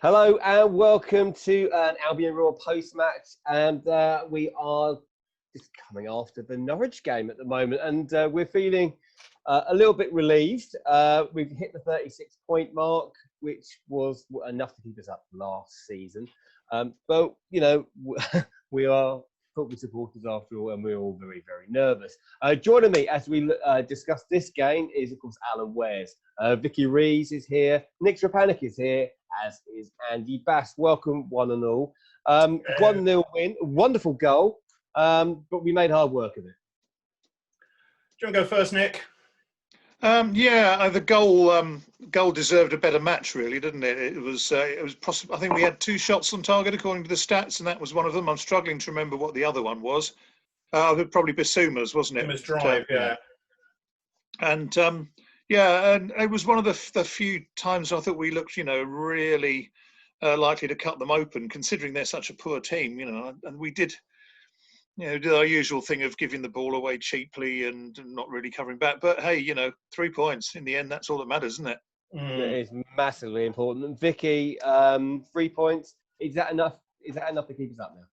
Hello and welcome to an Albion Raw post-match, and we are just coming after the Norwich game at the moment, and we're feeling a little bit relieved. We've hit the 36-point mark, which was enough to keep us up last season. But, you know, we are football supporters after all, and we're all very, very nervous. Joining me as we discuss this game is, of course, Alan Wares. Vicki Rees is here. Nick Szczepanik is here, as is Ady Bass. Welcome, one and all. 1-0 win, wonderful goal, but we made hard work of it. Do you want to go first, Nick? The goal deserved a better match, really, didn't it? It was possible. I think we had 2 shots on target according to the stats, and that was one of them. I'm struggling to remember what the other one was. It would probably be Suma's, wasn't it? Suma's drive, yeah. And and it was one of the few times I thought we looked, really likely to cut them open, considering they're such a poor team, and we did. Did our usual thing of giving the ball away cheaply and not really covering back. But hey, 3 points in the end, that's all that matters, isn't it? It is massively important. Vicky, 3 points. Is that enough? Is that enough to keep us up now?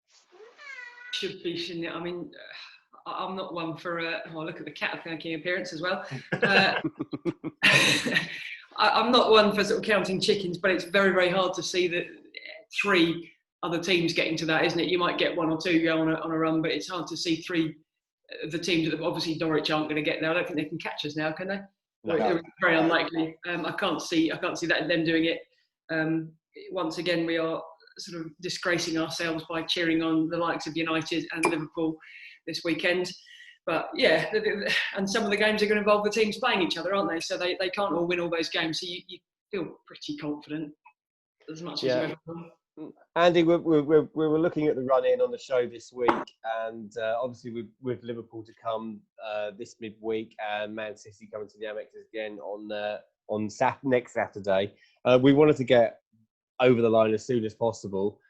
Should be, shouldn't it? I mean, I'm not one for look at the cat making appearance as well. I'm not one for sort of counting chickens, but it's very, very hard to see that 3 other teams getting to that, isn't it? You might get 1 or 2 go on a run, but it's hard to see 3 of the teams that obviously Norwich aren't going to get there. I don't think they can catch us now, can they? No. It's very unlikely. I can't see that them doing it. Once again, we are sort of disgracing ourselves by cheering on the likes of United and Liverpool this weekend. But yeah, and some of the games are going to involve the teams playing each other, aren't they? So they can't all win all those games. So you feel pretty confident as much as you ever can. Andy, we were looking at the run-in on the show this week, and obviously with Liverpool to come this midweek, and Man City coming to the Amex again on next Saturday. We wanted to get over the line as soon as possible.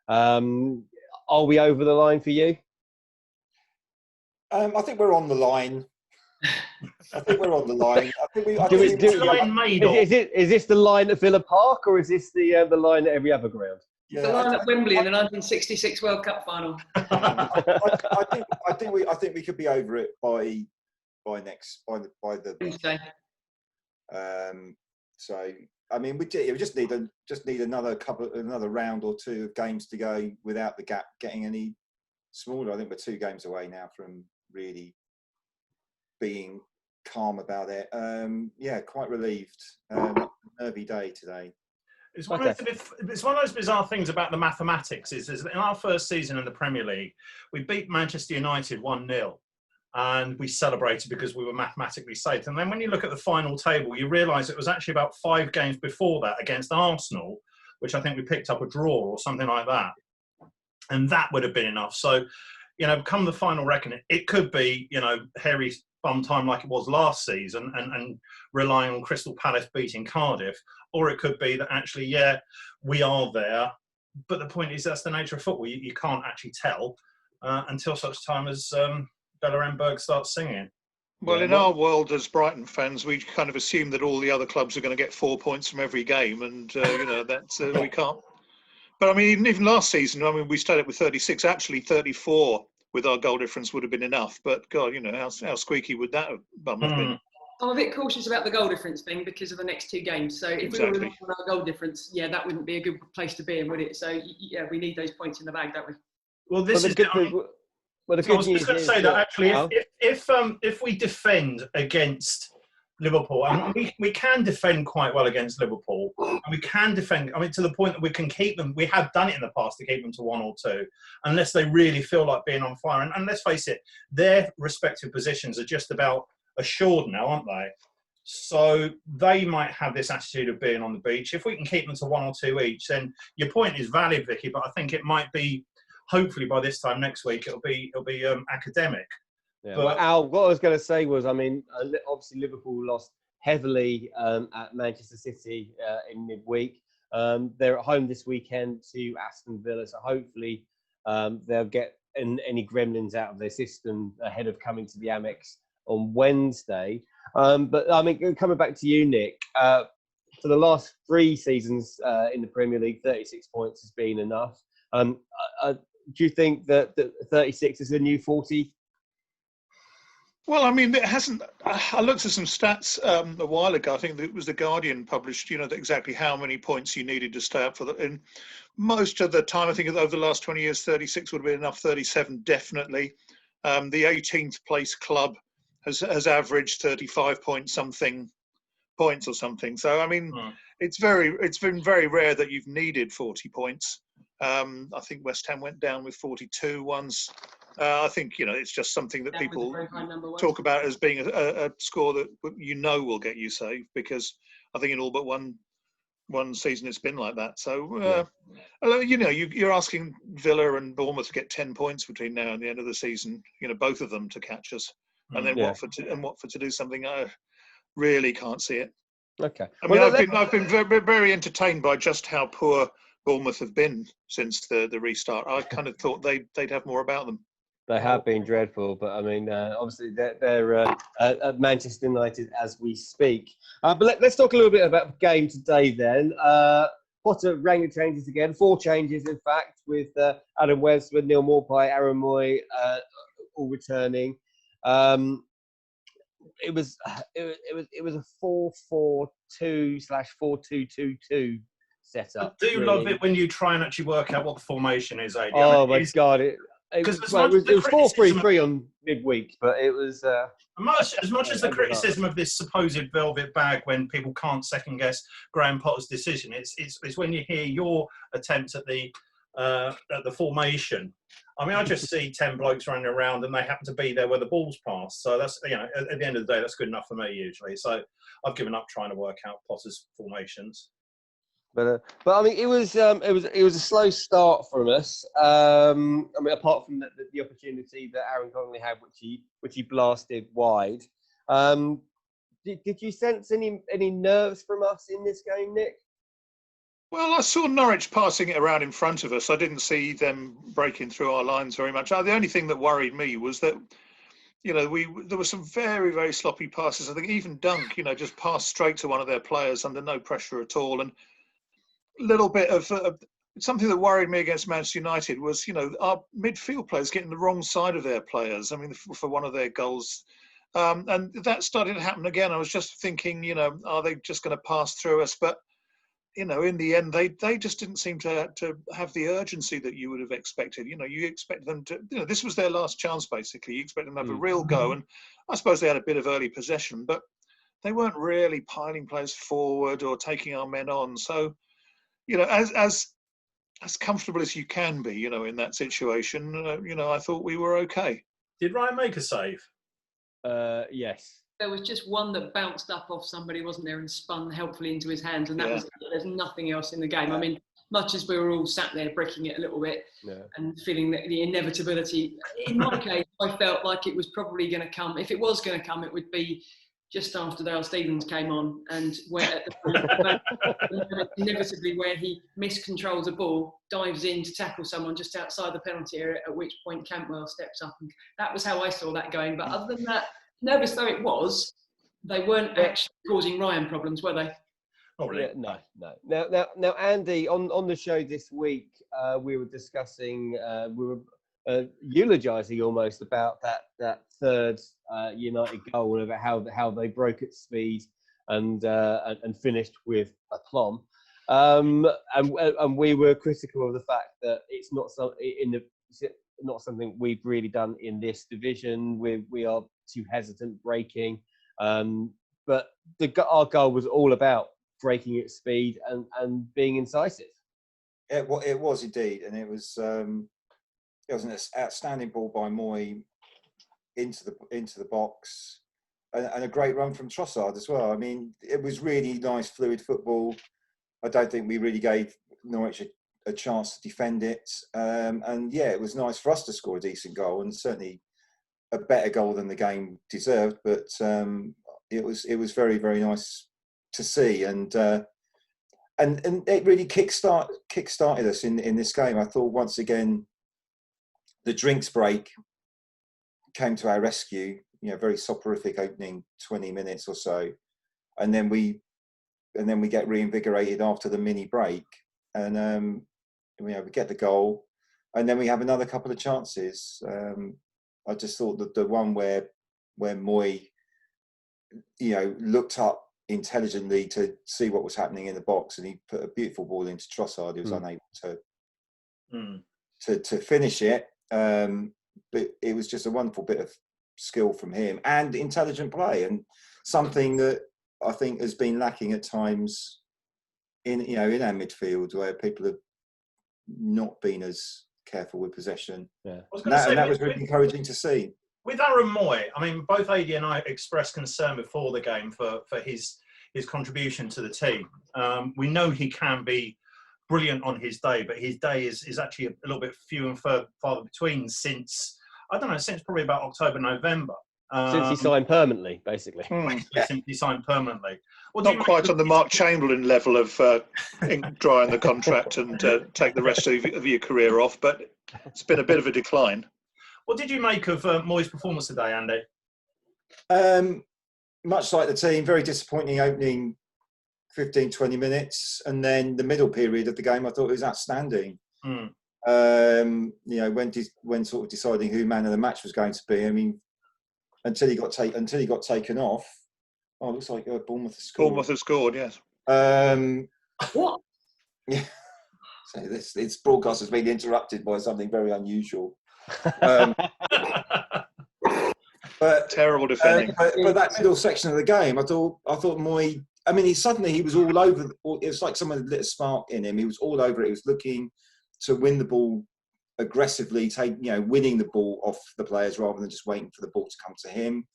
Are we over the line for you? I think we're on the line. I think we're on the line. Is this the line at Villa Park, or is this the line at every other ground? Yeah, the line at Wembley in the 1966 World Cup final. I think we could be over it by the Tuesday. So I mean, we just need another round or 2 of games to go without the gap getting any smaller. I think we're 2 games away now from really being calm about it. Quite relieved. Nervy day today. It's one of those bizarre things about the mathematics is that in our first season in the Premier League, we beat Manchester United 1-0 and we celebrated because we were mathematically safe. And then when you look at the final table, you realise it was actually about 5 games before that against Arsenal, which I think we picked up a draw or something like that. And that would have been enough. So, come the final reckoning, it could be, hairy bum time like it was last season and relying on Crystal Palace beating Cardiff, or it could be that actually, we are there. But the point is that's the nature of football. You can't actually tell until such time as Bella Emberg starts singing. Well, in our world as Brighton fans, we kind of assume that all the other clubs are going to get 4 points from every game, and that's we can't. But I mean, even last season, we stayed up with 36. Actually, 34 with our goal difference would have been enough. But God, how squeaky would that have been? I'm a bit cautious about the goal difference thing because of the next 2 games. So if we were on our goal difference, that wouldn't be a good place to be in, would it? So we need those points in the bag, don't we? Well, I was just going to say that actually, if we defend against Liverpool, and we can defend quite well against Liverpool, and we can defend, to the point that we can keep them. We have done it in the past to keep them to 1 or 2, unless they really feel like being on fire. And let's face it, their respective positions are just about assured now, aren't they? So they might have this attitude of being on the beach. If we can keep them to 1 or 2 each, then your point is valid, Vicky. But I think it might be, hopefully by this time next week, it'll be academic. Yeah. But Al, what I was going to say was, obviously Liverpool lost heavily at Manchester City in midweek. They're at home this weekend to Aston Villa, so hopefully they'll get any gremlins out of their system ahead of coming to the Amex on Wednesday. But coming back to you, Nick, for the last 3 seasons in the Premier League, 36 points has been enough. Do you think that 36 is the new 40? Well, I mean, it hasn't. I looked at some stats a while ago. I think it was the Guardian published, exactly how many points you needed to stay up for that. And most of the time, I think over the last 20 years, 36 would have been enough. 37 definitely. The 18th place club has averaged 35 point something points or something. So I mean, it's been very rare that you've needed 40 points. I think West Ham went down with 42 once. I think it's just something that people talk about as being a score that will get you saved, because I think in all but one season it's been like that. So you're asking Villa and Bournemouth to get 10 points between now and the end of the season. Both of them to catch us, and then Watford to do something. I really can't see it. Okay. I mean, I've been very, very entertained by just how poor Bournemouth have been since the restart. I kind of thought they'd have more about them. They have been dreadful, but I mean, obviously they're at Manchester United as we speak. But let's talk a little bit about the game today then. Potter rang the changes again, 4 changes in fact, with Adam Webster, Neil Maupay, Aaron Moy all returning. It was a 4-4-2/4-2-2-2 setup. I do love it when you try and actually work out what the formation is, Ady. Oh my God! It was 4-3-3 on midweek, but it was as much as the criticism of this supposed velvet bag when people can't second guess Graham Potter's decision. It's when you hear your attempts at the formation. I mean, I just see 10 blokes running around and they happen to be there where the ball's passed. So that's at the end of the day, that's good enough for me usually. So I've given up trying to work out Potter's formations. But I mean, it was a slow start from us. I mean, apart from the opportunity that Aaron Connolly had, which he blasted wide. Did you sense any nerves from us in this game, Nick? Well, I saw Norwich passing it around in front of us. I didn't see them breaking through our lines very much. The only thing that worried me was that there were some very, very sloppy passes. I think even Dunk, just passed straight to one of their players under no pressure at all. And little bit of something that worried me against Manchester United was, our midfield players getting the wrong side of their players. I mean, for one of their goals. And that started to happen again. I was just thinking, are they just going to pass through us? But, in the end, they just didn't seem to have the urgency that you would have expected. You expect them to, this was their last chance, basically. You expect them to have a real go. And I suppose they had a bit of early possession, but they weren't really piling players forward or taking our men on. So, as comfortable as you can be, in that situation, I thought we were okay. Did Ryan make a save? Yes. There was just one that bounced up off somebody, wasn't there, and spun helpfully into his hands, and that was it. There's nothing else in the game. I mean, much as we were all sat there bricking it a little bit and feeling that the inevitability, in my case, I felt like it was probably going to come. If it was going to come, it would be just after Dale Stephens came on, and where inevitably where he miscontrols a ball, dives in to tackle someone just outside the penalty area, at which point Cantwell steps up. And that was how I saw that going. But other than that, nervous though it was, they weren't actually causing Ryan problems, were they? Not really. No. Now, Andy, on the show this week, we were discussing, we were eulogising almost about that third United goal, about how they broke at speed and finished with aplomb. And we were critical of the fact that it's not something we've really done in this division. We are too hesitant breaking, but our goal was all about breaking at speed and being incisive. It was indeed, and it was an outstanding ball by Moy into the box, and a great run from Trossard as well. I mean, it was really nice, fluid football. I don't think we really gave Norwich a chance to defend it, and it was nice for us to score a decent goal, and certainly a better goal than the game deserved. But it was very, very nice to see, and it really kick-started us in this game. I thought once again the drinks break came to our rescue. Very soporific opening 20 minutes or so, and then we then we get reinvigorated after the mini break, and we get the goal, and then we have another couple of chances. I just thought that the one where Moy, looked up intelligently to see what was happening in the box, and he put a beautiful ball into Trossard. He was unable to finish it, but it was just a wonderful bit of skill from him and intelligent play, and something that I think has been lacking at times in our midfield, where people have not been as careful with possession. Yeah. And that was really encouraging to see. With Aaron Moy, I mean, both Ady and I expressed concern before the game for his contribution to the team. We know he can be brilliant on his day, but his day is actually a little bit few and farther between since probably about October, November. Since he signed permanently, basically. Since he signed permanently. Not quite on the Mark Chamberlain level of drawing the contract and take the rest of your career off, but it's been a bit of a decline. What did you make of Moy's performance today, Andy? Much like the team, very disappointing opening 15, 20 minutes. And then the middle period of the game, I thought it was outstanding. When sort of deciding who man of the match was going to be, I mean, until he got taken off. Oh, it looks like Bournemouth has scored. Bournemouth has scored, yes. What? Yeah. So this broadcast has been interrupted by something very unusual. But terrible defending. But that middle section of the game, I thought Moy. I mean, he was all over. It was like someone had lit a spark in him. He was all over it. He was looking to win the ball aggressively, winning the ball off the players rather than just waiting for the ball to come to him.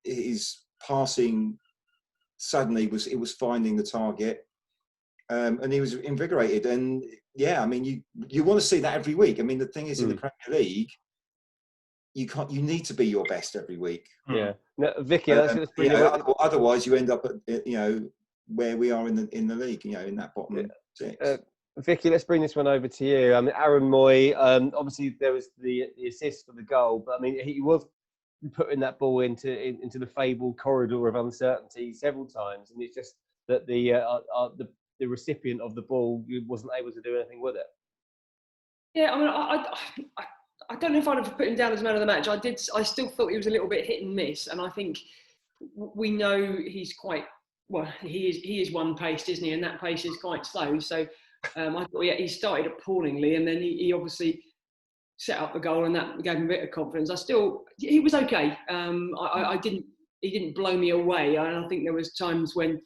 His passing suddenly was finding the target, and he was invigorated. And yeah, I mean, you want to see that every week. I mean, the thing is, in the Premier League, you need to be your best every week. Yeah, no, Vicky, otherwise you end up at where we are in the league. In that bottom six. Vicky, let's bring this one over to you. I mean, Aaron Moy. Obviously, there was the assist for the goal, but I mean, he was putting that ball into the fabled corridor of uncertainty several times, and it's just that the recipient of the ball wasn't able to do anything with it. Yeah, I mean, I don't know if I'd have put him down as man of the match. I still thought he was a little bit hit and miss, and I think we know he's quite well. He is one-paced, isn't he? And that pace is quite slow. So I thought he started appallingly, and then he obviously set up the goal, and that gave him a bit of confidence. He was okay. He didn't blow me away. I think there was times when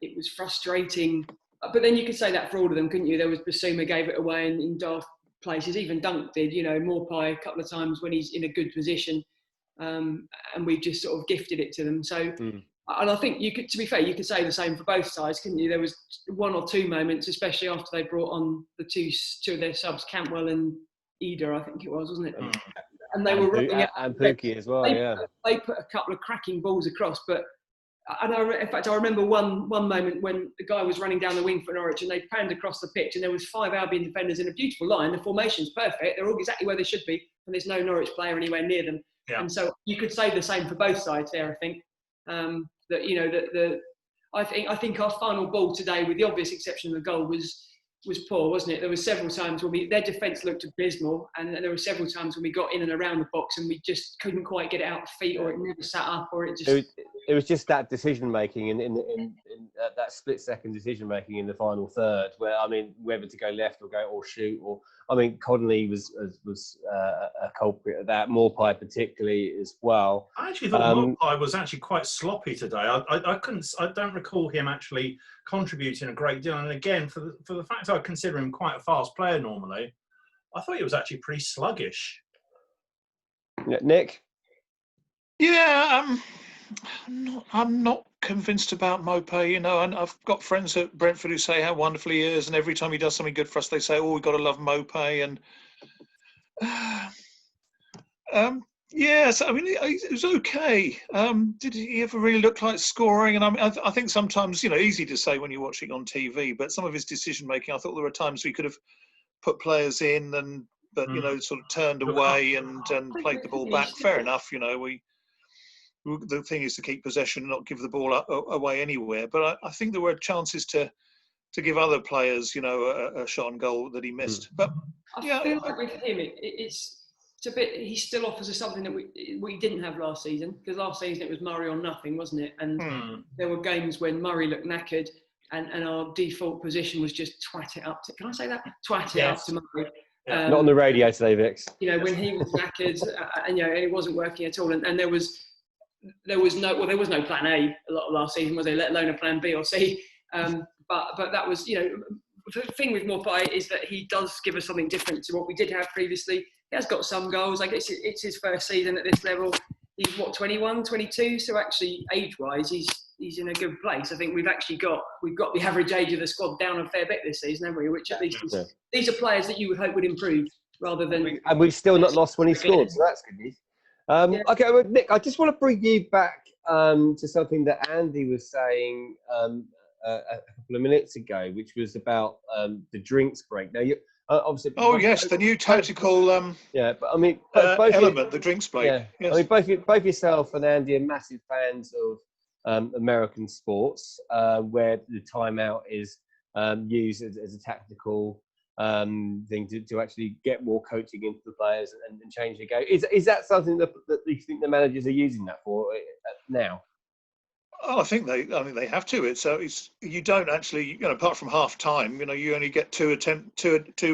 it was frustrating, but then you could say that for all of them, couldn't you? There was Basuma gave it away in daft places. Even Dunk did. Morpie a couple of times when he's in a good position, and we've just sort of gifted it to them. So, and I think to be fair, you could say the same for both sides, couldn't you? There was one or two moments, especially after they brought on the two of their subs, Cantwell and Ida, I think it was, wasn't it? And they were running and Pookie as well. They put a couple of cracking balls across, but I remember one moment when the guy was running down the wing for Norwich, and they panned across the pitch, and there was 5 Albion defenders in a beautiful line. The formation's perfect; they're all exactly where they should be, and there's no Norwich player anywhere near them. Yeah. And so you could say the same for both sides there. I think I think our final ball today, with the obvious exception of the goal, was poor, wasn't it? There were several times when their defence looked abysmal, and there were several times when we got in and around the box and we just couldn't quite get it out of feet, or it never sat up, or it just. It was just that decision making in that split second decision making in the final third, where I mean, whether to go left or shoot, or I mean, Connolly was a culprit of that. Morpie particularly as well. I actually thought Morpie was actually quite sloppy today. I don't recall him actually contributing a great deal. And again, for the fact I consider him quite a fast player normally, I thought he was actually pretty sluggish. Nick? Yeah, I'm not convinced about Mopé, and I've got friends at Brentford who say how wonderful he is, and every time he does something good for us, they say, "Oh, we've got to love Mopé." And yes, I mean, it was okay. Did he ever really look like scoring? And I think sometimes, easy to say when you're watching on TV, but some of his decision making, I thought there were times we could have put players in, but sort of turned away and played the ball back. Fair enough, the thing is to keep possession and not give the ball away anywhere. But I think there were chances to give other players, a shot on goal that he missed. But I feel like with him, it's a bit. He still offers us something that we didn't have last season, because last season it was Murray or nothing, wasn't it? And there were games when Murray looked knackered, and our default position was just twat it up to. Can I say that? Twat it up to Murray. Not on the radio today, Vix. When he was knackered, and it wasn't working at all, and there was no plan A lot of last season, was there? Let alone a plan B or C. But that was, the thing with Morphy is that he does give us something different to what we did have previously. He has got some goals. I guess it's his first season at this level. He's 21, 22. So actually, age-wise, he's in a good place. I think we've got the average age of the squad down a fair bit this season, haven't we? Which at least these are players that you would hope would improve rather than. And we've still not lost when he scored, so that's good news. Okay, well, Nick, I just want to bring you back to something that Andy was saying a couple of minutes ago, which was about the drinks break. Now, you obviously. Oh yes, the new tactical. But I mean, both element, the drinks break. Yeah, yes. I mean, both yourself and Andy are massive fans of American sports, where the timeout is used as a tactical thing to actually get more coaching into the players and change the game. Is that something that you think the managers are using that for now? Oh, I think they have to. It's you don't actually, apart from half time, you only get two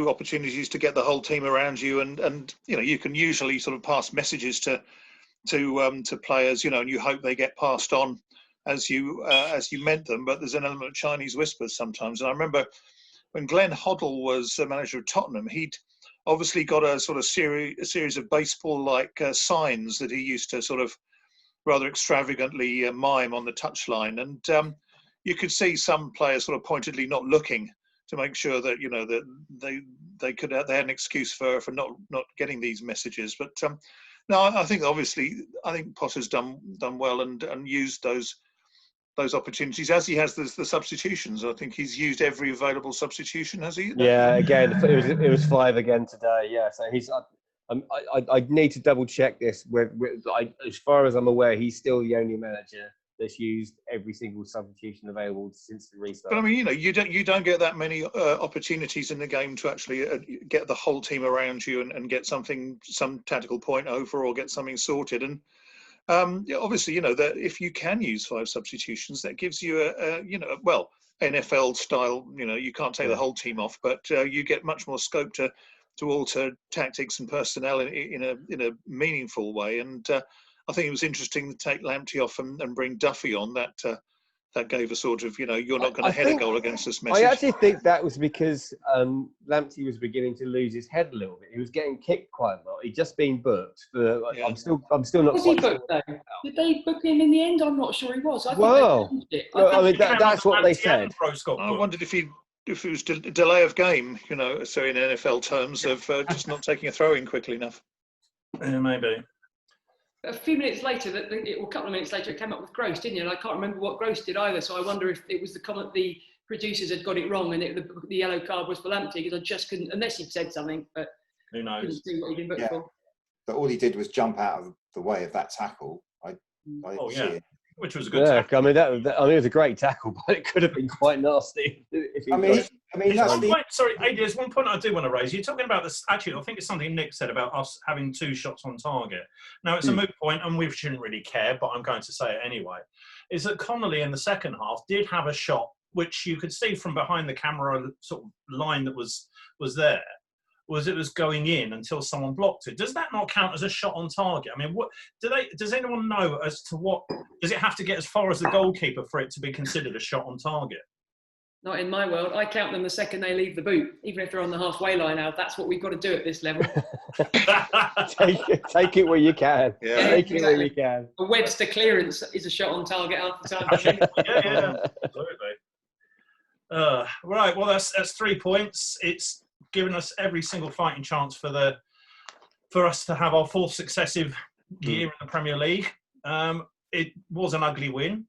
opportunities to get the whole team around you, and you can usually sort of pass messages to players, and you hope they get passed on as you meant them. But there's an element of Chinese whispers sometimes. And I remember when Glenn Hoddle was the manager of Tottenham, he'd obviously got a sort of series of baseball-like signs that he used to sort of rather extravagantly mime on the touchline, and you could see some players sort of pointedly not looking to make sure that that they had an excuse for not getting these messages. But no, I think Potter's done well and used those opportunities, as he has the substitutions. I think he's used every available substitution, has he? Yeah, again, it was 5 again today. Yeah, so he's. I need to double check this. As far as I'm aware, he's still the only manager that's used every single substitution available since the restart. But I mean, you don't get that many opportunities in the game to actually get the whole team around you and get some tactical point over or get something sorted. And obviously, that if you can use 5 substitutions, that gives you NFL style. You can't take the whole team off, but you get much more scope to alter tactics and personnel in a meaningful way. And I think it was interesting to take Lamptey off and bring Duffy on. That gave a sort of, you're not going to head a goal against us message. I actually think that was because Lamptey was beginning to lose his head a little bit. He was getting kicked quite a lot. He'd just been booked. I'm still not. Was he booked though? Did they book him in the end? I'm not sure he was. I think that's what they said. I wondered if it was delay of game, so in NFL terms of just not taking a throw in quickly enough. Yeah, maybe. A few minutes later, a couple of minutes later, it came up with Gross, didn't it? And I can't remember what Gross did either. So I wonder if it was the comment the producers had got it wrong and the yellow card was for Lamptey, because I just couldn't, unless he'd said something, but who knows? Couldn't see what he'd been booked for. But all he did was jump out of the way of that tackle. I didn't see it. Which was a good tackle. I mean, it was a great tackle, but it could have been quite nasty. Sorry, Ady, there's one point I do want to raise. You're talking about this. Actually, I think it's something Nick said about us having 2 shots on target. Now, it's a moot point, and we shouldn't really care, but I'm going to say it anyway. Is that Connolly in the second half did have a shot, which you could see from behind the camera sort of line that was there. It was going in until someone blocked it. Does that not count as a shot on target? I mean, does anyone know as to what does it have to get as far as the goalkeeper for it to be considered a shot on target? Not in my world. I count them the second they leave the boot, even if they're on the halfway line now. That's what we've got to do at this level. take it where you can. Yeah, take it where you can. A Webster clearance is a shot on target half the time. Yeah, absolutely. Right. Well, that's 3 points. It's given us every single fighting chance for us to have our 4th successive year in the Premier League. It was an ugly win,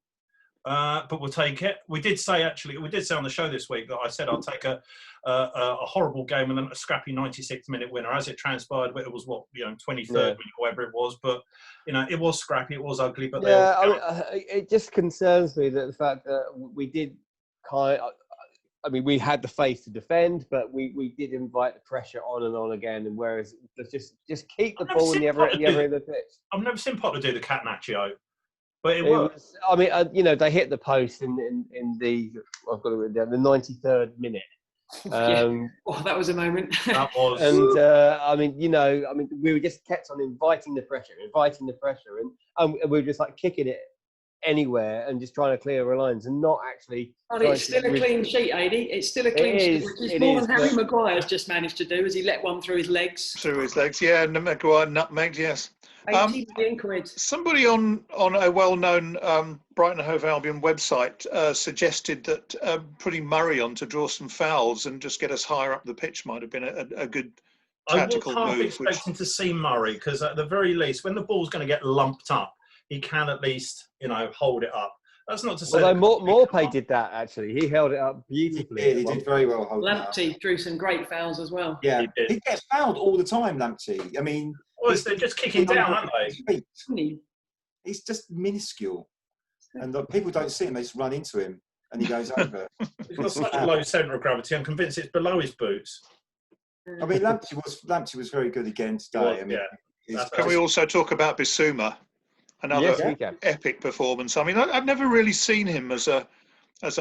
but we'll take it. We did say on the show this week that I said I'll take a horrible game and then a scrappy 96th minute winner. As it transpired, but it was 23rd minute, whatever it was. But it was scrappy, it was ugly. But it just concerns me that the fact that we did we had the faith to defend, but we did invite the pressure on and on again. And whereas just keep the ball in the other end of the pitch. I've never seen Potter do the Catenaccio. But it was. I mean, they hit the post in the. I've got it written down. The 93rd minute. That was a moment. That was. And we were just kept on inviting the pressure, and we were just like kicking it anywhere and just trying to clear our lines and not actually. It's still a clean sheet, Ady. It's still a clean sheet, which is more than Harry Maguire's just managed to do, as he let one through his legs. Yeah, Maguire nutmegged, yes. 80 million quid. Somebody on a well-known Brighton Hove Albion website suggested that putting Murray on to draw some fouls and just get us higher up the pitch might have been a good tactical move. I was half expecting to see Murray, because at the very least, when the ball's going to get lumped up, he can at least, hold it up. That's not to say. Although Morpay did that, actually. He held it up beautifully. He did very well. Lamptey drew some great fouls as well. Yeah, he gets fouled all the time, Lamptey. I mean... Well, they're just kicking down, aren't they? He's just minuscule. And people don't see him, they just run into him and he goes over. He's got such a low centre of gravity, I'm convinced it's below his boots. I mean, Lamptey was very good again today. Can we also talk about Bissouma? Another epic performance. I mean, I've never really seen him as a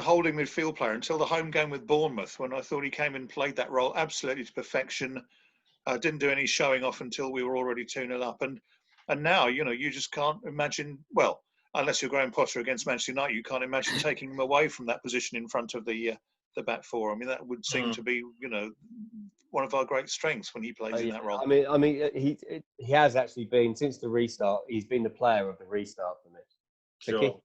holding midfield player until the home game with Bournemouth, when I thought he came and played that role absolutely to perfection. Didn't do any showing off until we were already 2-0 up. And now, you just can't imagine, well, unless you're Graham Potter against Manchester United, you can't imagine taking him away from that position in front of the back four. I mean, that would seem to be, one of our great strengths when he plays in that role. I mean, he has actually been, since the restart, he's been the player of the restart for me. Sure.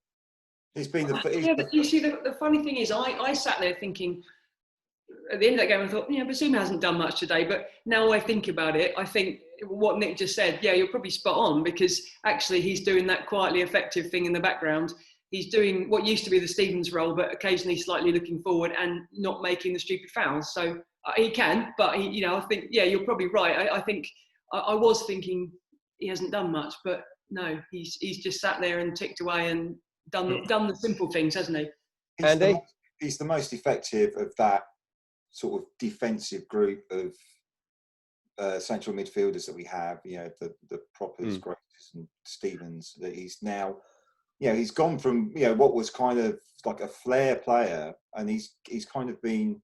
He's been but you see, the funny thing is, I sat there thinking, at the end of that game, I thought, Bissouma hasn't done much today. But now I think about it, I think what Nick just said, you're probably spot on, because actually he's doing that quietly effective thing in the background. He's doing what used to be the Stevens role, but occasionally slightly looking forward and not making the stupid fouls. So he can, but I think, you're probably right. I think I was thinking he hasn't done much, but no, he's just sat there and ticked away and done the simple things, hasn't he? Andy? He's the most effective of that sort of defensive group of central midfielders that we have. The Proppers, Grace and Stevens. That he's now, he's gone from what was kind of like a flair player, and he's kind of been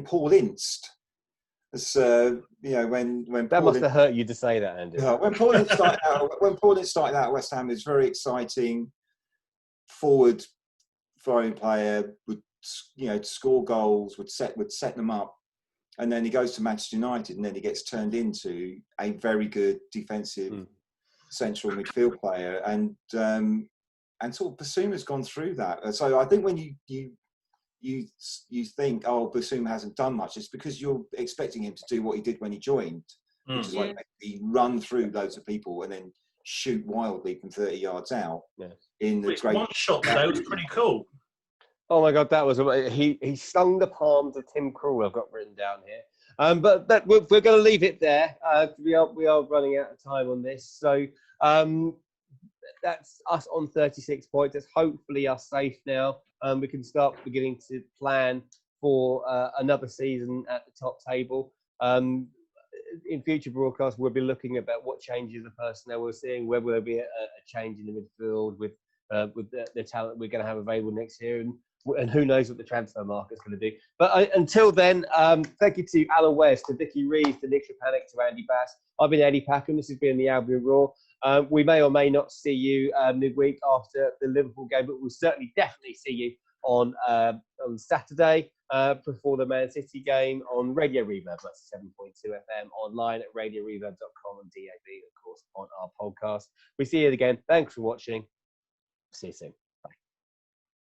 Paul Ince. As when that must have hurt you to say that, Andy. When Paul Ince started out at West Ham, it was very exciting, forward throwing player, would score goals, would set them up, and then he goes to Manchester United, and then he gets turned into a very good defensive central midfield player, and sort of Bissouma's gone through that. So I think when you think, Bissouma hasn't done much, it's because you're expecting him to do what he did when he joined, which is like he run through loads of people and then shoot wildly from 30 yards out. In the great one shot today was pretty cool. Oh my God, that was he stung the palm to Tim Krul. I've got written down here. But we're going to leave it there. We are running out of time on this, so that's us on 36 points. That's hopefully us safe now. We can start beginning to plan for another season at the top table. In future broadcasts, we'll be looking about what changes of personnel we're seeing, whether there'll be a change in the midfield with the talent we're going to have available next year, and who knows what the transfer market's going to do. But until then, thank you to Alan West, to Vicki Rees, to Nick Szczepanik, to Andy Bass. I've been Ady Packham. This has been the Albion Raw. We may or may not see you midweek after the Liverpool game, but we'll certainly definitely see you on Saturday before the Man City game on Radio Reverb. That's 7.2 FM, online at radioreverb.com, and DAB, of course, on our podcast. We see you again. Thanks for watching. See you soon.